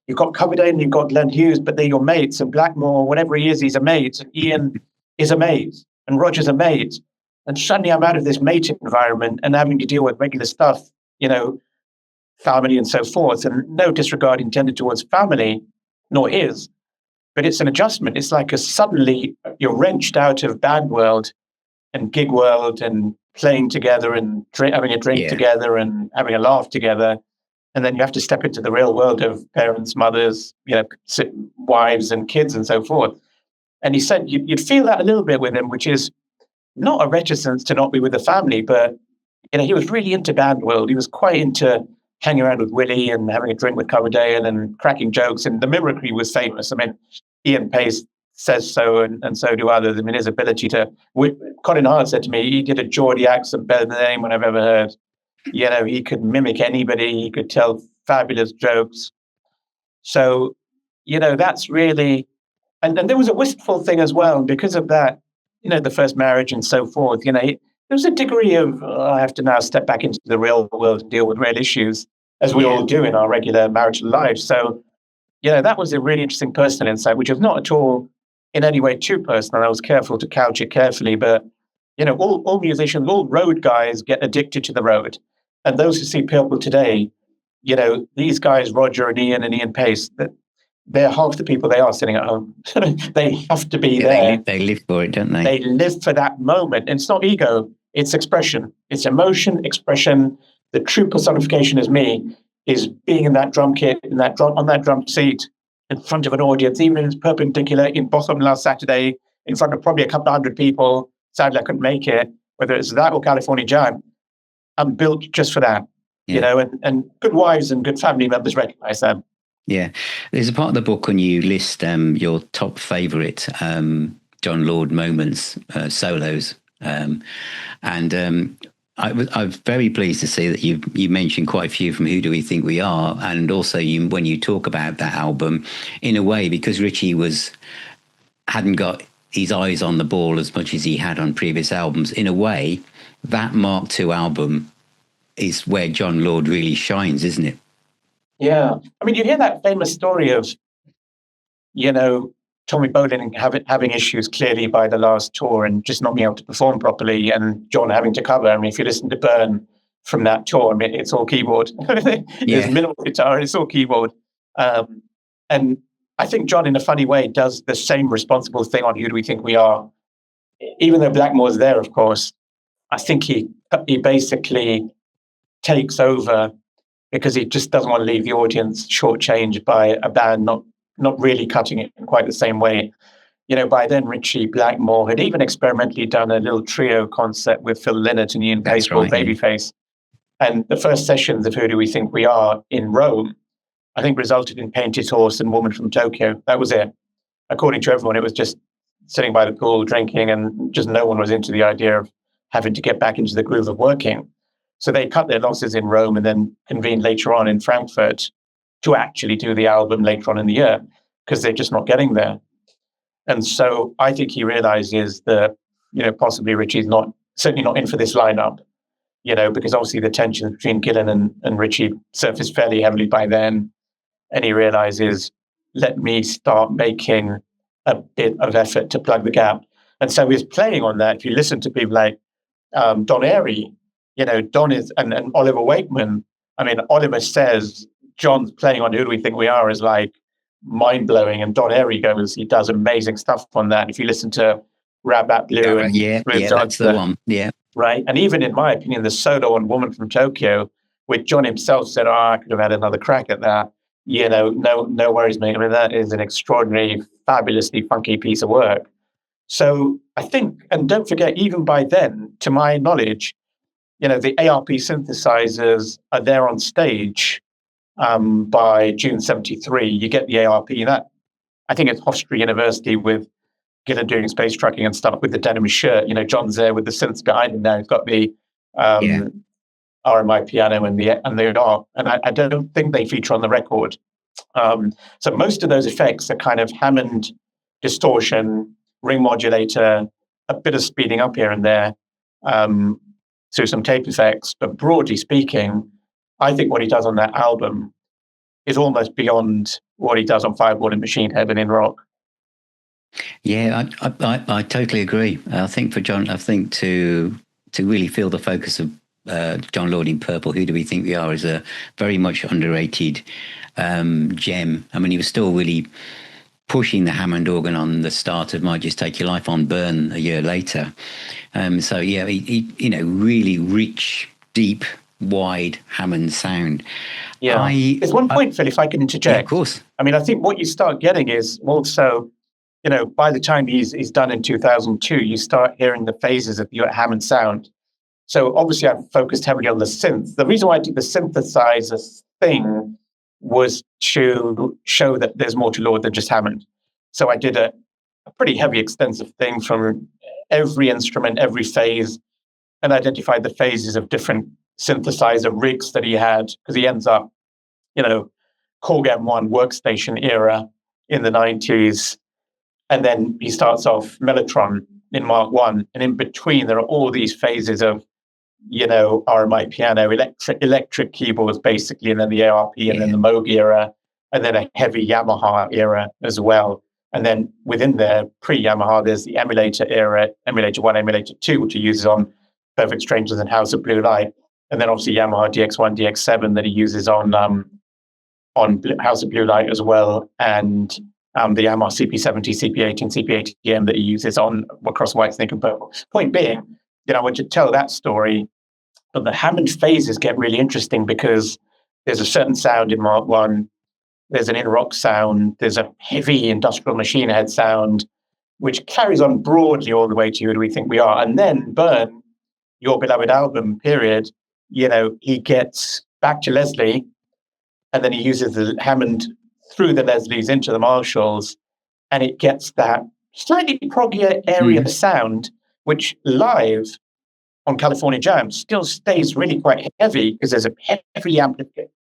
You've got Coverdale and you've got Glenn Hughes, but they're your mates. And Blackmore, whatever he is, he's a mate. And Ian is a mate. And Roger's a mate. And suddenly I'm out of this mate environment and having to deal with regular stuff, family and so forth. And no disregard intended towards family, nor his. But it's an adjustment. It's like suddenly you're wrenched out of band world and gig world and playing together and having a drink together and having a laugh together. And then you have to step into the real world of parents, mothers, wives and kids and so forth. And he said you'd feel that a little bit with him, which is not a reticence to not be with the family, but he was really into band world. He was quite into hanging around with Willie and having a drink with Coverdale and cracking jokes. And the mimicry was famous. I mean, Ian Pace says so, and so do others. I mean, his ability to... Colin Hart said to me, he did a Geordie accent better than anyone I've ever heard. He could mimic anybody. He could tell fabulous jokes. So, that's really... And there was a wistful thing as well. Because of that, the first marriage and so forth, there was a degree of, I have to now step back into the real world and deal with real issues, as we all do in our regular marital lives. So, that was a really interesting personal insight, which is not at all in any way too personal. I was careful to couch it carefully, but, all musicians, all road guys get addicted to the road. And those who see Purple today, these guys, Roger and Ian Pace, they're half the people they are sitting at home. They have to be there. They live for it, don't they? They live for that moment. And it's not ego, it's expression. It's emotion, expression. The true personification is me, is being in that drum kit, on that drum seat, in front of an audience, even if it's perpendicular in Bochum last Saturday, in front of probably a couple of hundred people. Sadly, I couldn't make it. Whether it's that or California Jam, I'm built just for that. Yeah. And good wives and good family members recognize that. Yeah. There's a part of the book when you list your top favorite Jon Lord moments, solos. I was very pleased to see that you mentioned quite a few from Who Do We Think We Are, and also when you talk about that album, in a way, because Richie hadn't got his eyes on the ball as much as he had on previous albums. In a way, that Mark II album is where Jon Lord really shines, isn't it? Yeah, I mean, you hear that famous story of, Tommy Bolin having issues clearly by the last tour and just not being able to perform properly, and John having to cover. I mean, if you listen to Burn from that tour, I mean, it's all keyboard. There's minimal guitar, it's all keyboard. And I think John, in a funny way, does the same responsible thing on Who Do We Think We Are? Even though Blackmore's there, of course, I think he basically takes over because he just doesn't want to leave the audience shortchanged by a band not really cutting it in quite the same way. By then, Richie Blackmore had even experimentally done a little trio concert with Phil Lynott and Ian Pace called Babyface. And the first sessions of Who Do We Think We Are in Rome, I think, resulted in Painted Horse and Woman from Tokyo. That was it. According to everyone, it was just sitting by the pool, drinking, and just no one was into the idea of having to get back into the groove of working. So they cut their losses in Rome and then convened later on in Frankfurt to actually do the album later on in the year, because they're just not getting there. And so I think he realizes that, possibly Richie's certainly not in for this lineup, because obviously the tension between Gillan and Richie surfaced fairly heavily by then. And he realizes, let me start making a bit of effort to plug the gap. And so he's playing on that. If you listen to people like Don Airey, Don is, and Oliver Wakeman, I mean, Oliver says John's playing on Who Do We Think We Are is like mind-blowing, and Don Airey he does amazing stuff on that. If you listen to Rabat Blue and that's the one. Yeah. Right. And even in my opinion, the solo on Woman from Tokyo, which John himself said, I could have had another crack at that. No worries, mate. I mean, that is an extraordinary, fabulously funky piece of work. So I think, and don't forget, even by then, to my knowledge, the ARP synthesizers are there on stage by June 73. You get the ARP. That, I think it's Hofstra University with Gillan doing space trucking and stuff with the denim shirt. John's there with the synths behind him now. He's got the RMI piano and the ARP. And I don't think they feature on the record. So most of those effects are kind of Hammond distortion, ring modulator, a bit of speeding up here and there. Through some tape effects, but broadly speaking, I think what he does on that album is almost beyond what he does on Fireball and Machine Head and in rock. Yeah, I totally agree. I think for John, to really feel the focus of Jon Lord in Purple, Who Do We Think We Are, is a very much underrated gem. I mean, he was still really pushing the Hammond organ on the start of Might Just Take Your Life on Burn a year later. So yeah, he really rich, deep, wide Hammond sound. Yeah. There's one point, Phil, if I can interject. Yeah, of course. I mean, I think what you start getting is also, by the time he's done in 2002, you start hearing the phases of your Hammond sound. So obviously I've focused heavily on the synth. The reason why I did the synthesizer thing was to show that there's more to Lord than just Hammond. So I did a pretty heavy, extensive thing from every instrument, every phase, and identified the phases of different synthesizer rigs that he had, because he ends up, Korg M1 workstation era in the 90s. And then he starts off Mellotron in Mark 1. And in between, there are all these phases of, RMI piano, electric keyboards, basically, and then the ARP, and then the Moog era, and then a heavy Yamaha era as well. And then within there, pre-Yamaha, there's the emulator era, emulator 1, emulator 2, which he uses on Perfect Strangers and House of Blue Light. And then obviously Yamaha DX1, DX7 that he uses on House of Blue Light as well. And the Yamaha CP70, CP80, and CP80M that he uses on across Whitesnake and Purple. Point being, I want to tell that story, but the Hammond phases get really interesting because there's a certain sound in Mark 1, there's an in-rock sound, there's a heavy industrial machine head sound, which carries on broadly all the way to Who Do We Think We Are? And then Burn, Your Beloved Album, period, he gets back to Leslie, and then he uses the Hammond through the Leslies into the Marshalls, and it gets that slightly proggier area sound, which live on California Jam still stays really quite heavy because there's a heavily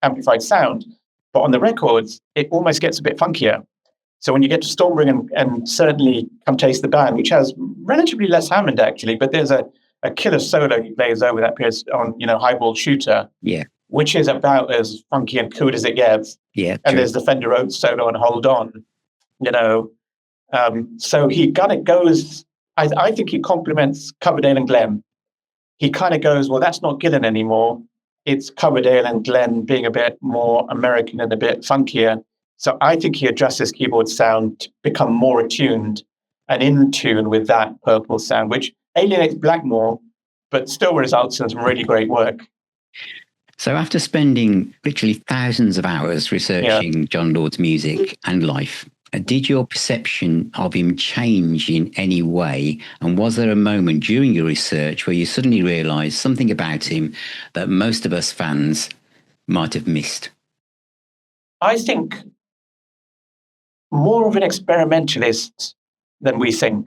amplified sound. But on the records, it almost gets a bit funkier. So when you get to Stormbringer and certainly Come Taste the Band, which has relatively less Hammond actually, but there's a killer solo he plays over that period on, Highball Shooter, which is about as funky and cool as it gets. Yeah, and there's the Fender Rhodes solo on Hold On, so he kind of goes, I think he complements Coverdale and Glenn. He kind of goes, well, that's not Gillan anymore. It's Coverdale and Glenn being a bit more American and a bit funkier. So I think he adjusts his keyboard sound to become more attuned and in tune with that purple sound, which alienates Blackmore, but still results in some really great work. So after spending literally thousands of hours researching Jon Lord's music and life, did your perception of him change in any way? And was there a moment during your research where you suddenly realised something about him that most of us fans might have missed? I think more of an experimentalist than we think.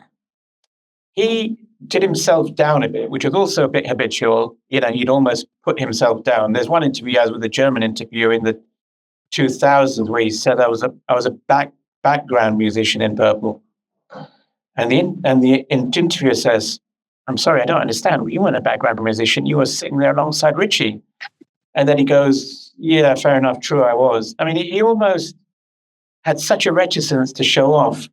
He did himself down a bit, which was also a bit habitual. He'd almost put himself down. There's one interview as with a German interviewer in the 2000s where he said I was a background musician in Purple, and the interviewer says, "I'm sorry, I don't understand. You weren't a background musician. You were sitting there alongside Ritchie." And then he goes, "Yeah, fair enough. True, I was." I mean, he almost had such a reticence to show off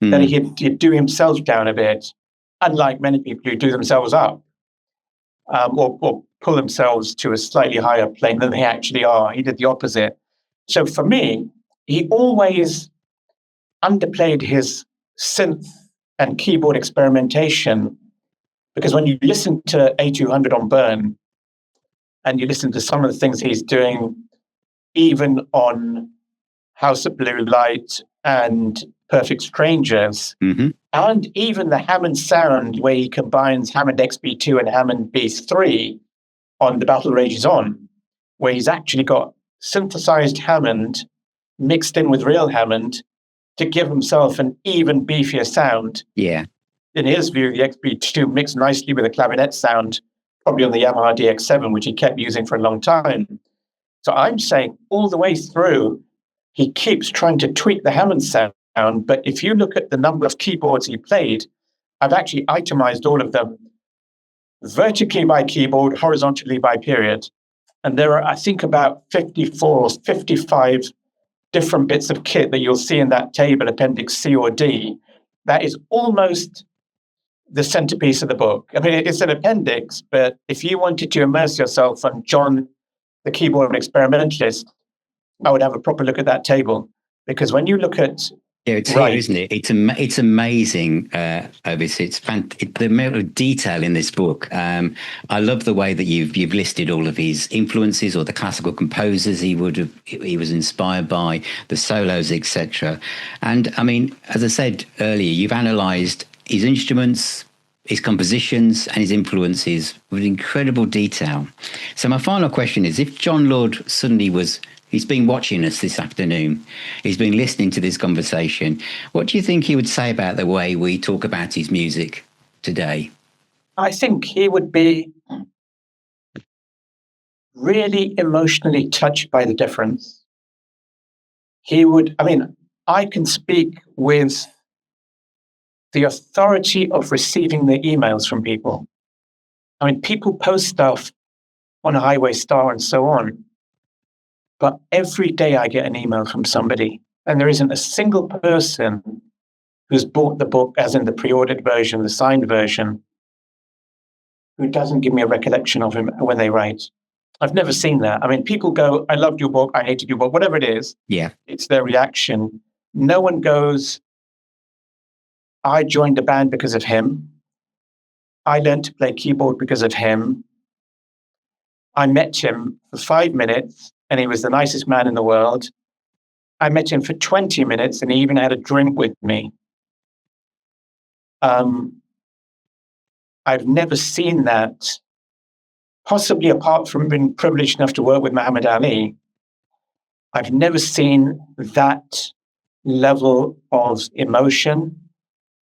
that he'd do himself down a bit, unlike many people who do themselves up or pull themselves to a slightly higher plane than they actually are. He did the opposite. So for me, he always underplayed his synth and keyboard experimentation, because when you listen to A200 on Burn and you listen to some of the things he's doing, even on House of Blue Light and Perfect Strangers, and even the Hammond sound where he combines Hammond XB2 and Hammond B3 on The Battle Rages On, where he's actually got synthesized Hammond mixed in with real Hammond to give himself an even beefier sound. Yeah. In his view, the XB2 mixed nicely with a clarinet sound, probably on the Yamaha DX7, which he kept using for a long time. So I'm saying all the way through, he keeps trying to tweak the Hammond sound. But if you look at the number of keyboards he played, I've actually itemized all of them vertically by keyboard, horizontally by period. And there are, I think, about 54 or 55 different bits of kit that you'll see in that table, Appendix C or D. That is almost the centerpiece of the book. I mean, it's an appendix, but if you wanted to immerse yourself on Jon, the keyboard experimentalist, I would have a proper look at that table. Because when you look at it's here, isn't it? It's amazing, Ovais. The amount of detail in this book. I love the way that you've listed all of his influences or the classical composers he was inspired by, the solos, etc. And I mean, as I said earlier, you've analysed his instruments, his compositions, and his influences with incredible detail. So my final question is: if Jon Lord suddenly he's been watching us this afternoon, he's been listening to this conversation, what do you think he would say about the way we talk about his music today? I think he would be really emotionally touched by the difference. I can speak with the authority of receiving the emails from people. I mean, people post stuff on Highway Star and so on. But every day I get an email from somebody, and there isn't a single person who's bought the book, as in the pre-ordered version, the signed version, who doesn't give me a recollection of him when they write. I've never seen that. I mean, people go, "I loved your book, I hated your book," whatever it is. Yeah. It's their reaction. No one goes, "I joined a band because of him. I learned to play keyboard because of him. I met him for 5 minutes, and he was the nicest man in the world. I met him for 20 minutes and he even had a drink with me. I've never seen that, possibly apart from being privileged enough to work with Muhammad Ali. I've never seen that level of emotion,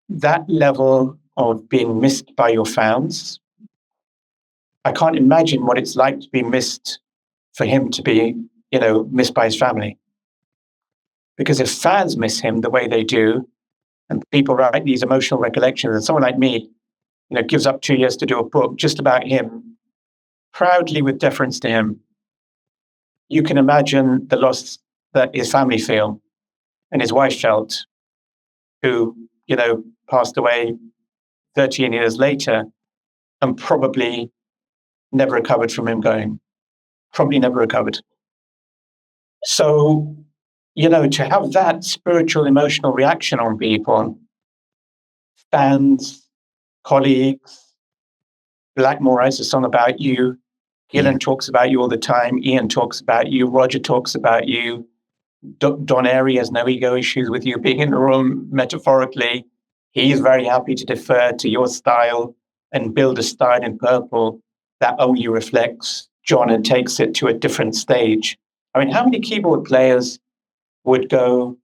that level of being missed by your fans. I can't imagine what it's like to be missed, for him to be, missed by his family. Because if fans miss him the way they do, and people write these emotional recollections, and someone like me, gives up 2 years to do a book just about him, proudly with deference to him, you can imagine the loss that his family feel and his wife felt, who, passed away 13 years later and probably never recovered from him going. Probably never recovered. So, to have that spiritual, emotional reaction on people, fans, colleagues, Blackmore writes a song about you, Gillan talks about you all the time, Ian talks about you, Roger talks about you, Don Airy has no ego issues with you being in the room, metaphorically. He's very happy to defer to your style and build a style in Purple that only reflects Jon and takes it to a different stage. I mean, how many keyboard players would go,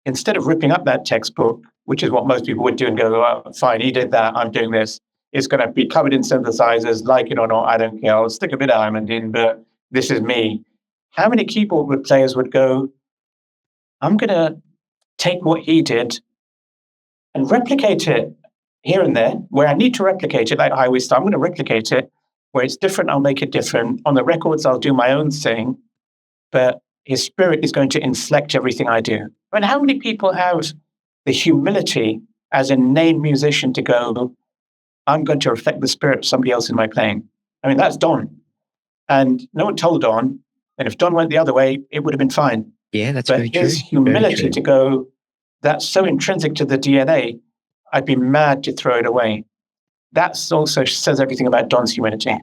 instead of ripping up that textbook, which is what most people would do, and go, oh, fine, he did that, I'm doing this. It's going to be covered in synthesizers, like it or not, I don't care. I'll stick a bit of Hammond in, but this is me. How many keyboard players would go, I'm going to take what he did and replicate it here and there, where I need to replicate it, like Highway Star, I'm going to replicate it. Where it's different, I'll make it different. On the records, I'll do my own thing, but his spirit is going to inflect everything I do. I mean, how many people have the humility as a named musician to go, I'm going to reflect the spirit of somebody else in my playing? I mean, that's Don. And no one told Don. And if Don went the other way, it would have been fine. Yeah, that's very true. But his humility to go, that's so intrinsic to the DNA, I'd be mad to throw it away. That also says everything about Don's humility.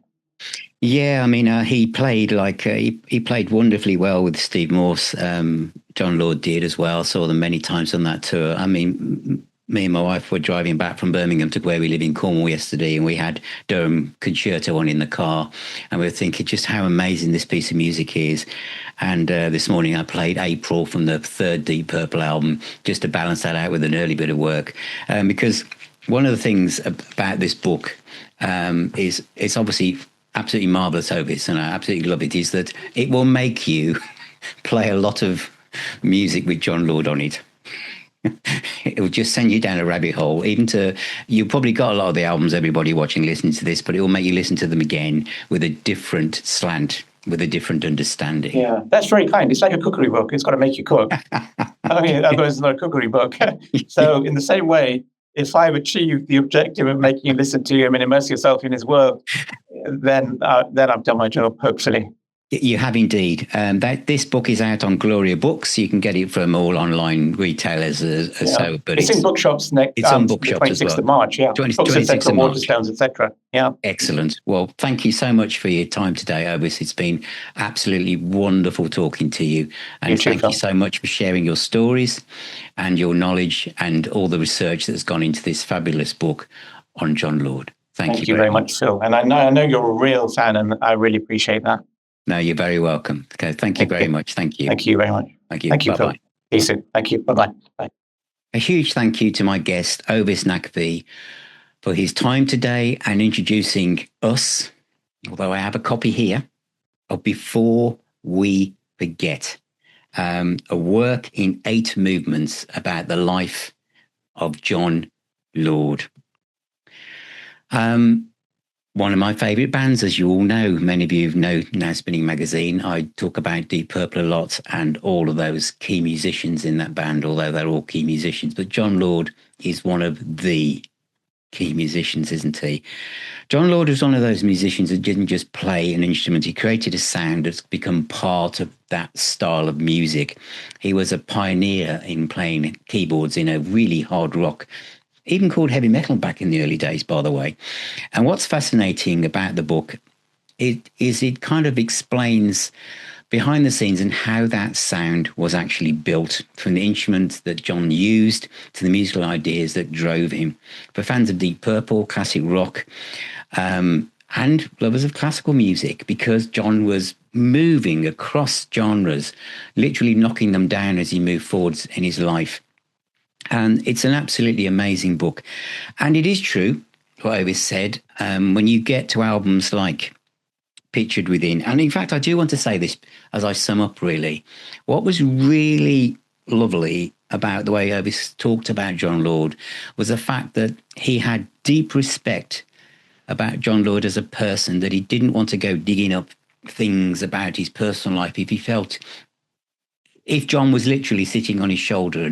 Yeah, I mean, he played he played wonderfully well with Steve Morse. Jon Lord did as well. Saw them many times on that tour. I mean, me and my wife were driving back from Birmingham to where we live in Cornwall yesterday, and we had Durham Concerto on in the car, and we were thinking just how amazing this piece of music is. And this morning I played April from the third Deep Purple album just to balance that out with an early bit of work, because one of the things about this book is it's obviously absolutely marvelous, Ovais, and I absolutely love it, is that it will make you play a lot of music with Jon Lord on it. It will just send you down a rabbit hole. You probably got a lot of the albums, everybody watching, listening to this, but it will make you listen to them again with a different slant, with a different understanding. Yeah, that's very kind. It's like a cookery book. It's got to make you cook. I mean, otherwise it's not a cookery book. So in the same way, if I've achieved the objective of making you listen to him and immerse yourself in his world, then I've done my job, hopefully. You have indeed. This book is out on Gloria Books. You can get it from all online retailers. But it's in bookshops next. It's on bookshops as well. 26th of March. Yeah, 26th of March. Waterstones, etc. Yeah. Excellent. Well, thank you so much for your time today, Ovais. It's been absolutely wonderful talking to you, and thank you so much for sharing your stories and your knowledge and all the research that's gone into this fabulous book on Jon Lord. Thank you very much, Phil. And I know you're a real fan, and I really appreciate that. No, you're very welcome. Okay, thank you very much. Thank you. Thank you very much. Thank you. Thank you, Bye-bye. Phil. Peace. Thank you. Bye-bye. Bye. A huge thank you to my guest, Ovais Naqvi, for his time today and introducing us, although I have a copy here, of Before We Forget, a work in 8 movements about the life of Jon Lord. One of my favourite bands, as you all know, many of you know Now Spinning Magazine. I talk about Deep Purple a lot and all of those key musicians in that band, although they're all key musicians. But Jon Lord is one of the key musicians, isn't he? Jon Lord was one of those musicians that didn't just play an instrument. He created a sound that's become part of that style of music. He was a pioneer in playing keyboards in a really hard rock, even called heavy metal back in the early days, by the way. And what's fascinating about the book is it kind of explains behind the scenes and how that sound was actually built, from the instruments that Jon used to the musical ideas that drove him. For fans of Deep Purple, classic rock, and lovers of classical music, because Jon was moving across genres, literally knocking them down as he moved forwards in his life. And it's an absolutely amazing book. And it is true, what Ovais said, when you get to albums like Pictured Within, and in fact, I do want to say this as I sum up, really. What was really lovely about the way Ovais talked about Jon Lord was the fact that he had deep respect about Jon Lord as a person, that he didn't want to go digging up things about his personal life if Jon was literally sitting on his shoulder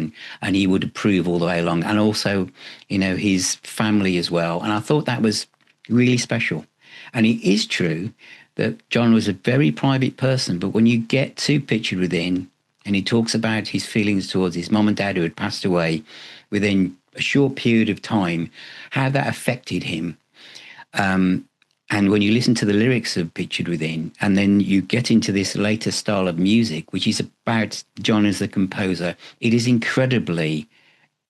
and he would approve all the way along, and also, his family as well. And I thought that was really special. And it is true that Jon was a very private person, but when you get to Pictured Within and he talks about his feelings towards his mum and dad who had passed away within a short period of time, how that affected him. And when you listen to the lyrics of Pictured Within, and then you get into this later style of music, which is about Jon as the composer, it is incredibly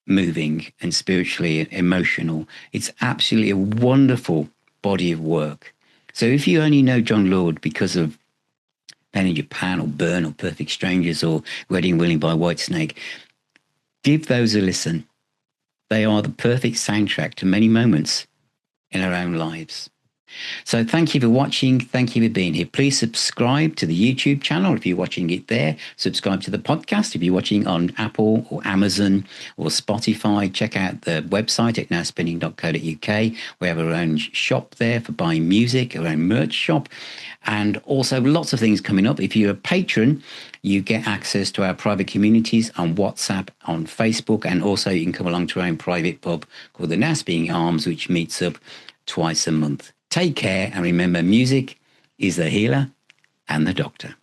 moving and spiritually emotional. It's absolutely a wonderful body of work. So if you only know Jon Lord because of Pen in Japan or Burn or Perfect Strangers or Wedding Willing by Whitesnake, give those a listen. They are the perfect soundtrack to many moments in our own lives. So thank you for watching. Thank you for being here. Please subscribe to the YouTube channel if you're watching it there. Subscribe to the podcast if you're watching on Apple or Amazon or Spotify. Check out the website at nowspinning.co.uk. We have our own shop there for buying music, our own merch shop, and also lots of things coming up. If you're a patron, you get access to our private communities on WhatsApp, on Facebook, and also you can come along to our own private pub called the Now Spinning Arms, which meets up twice a month. Take care, and remember, music is the healer and the doctor.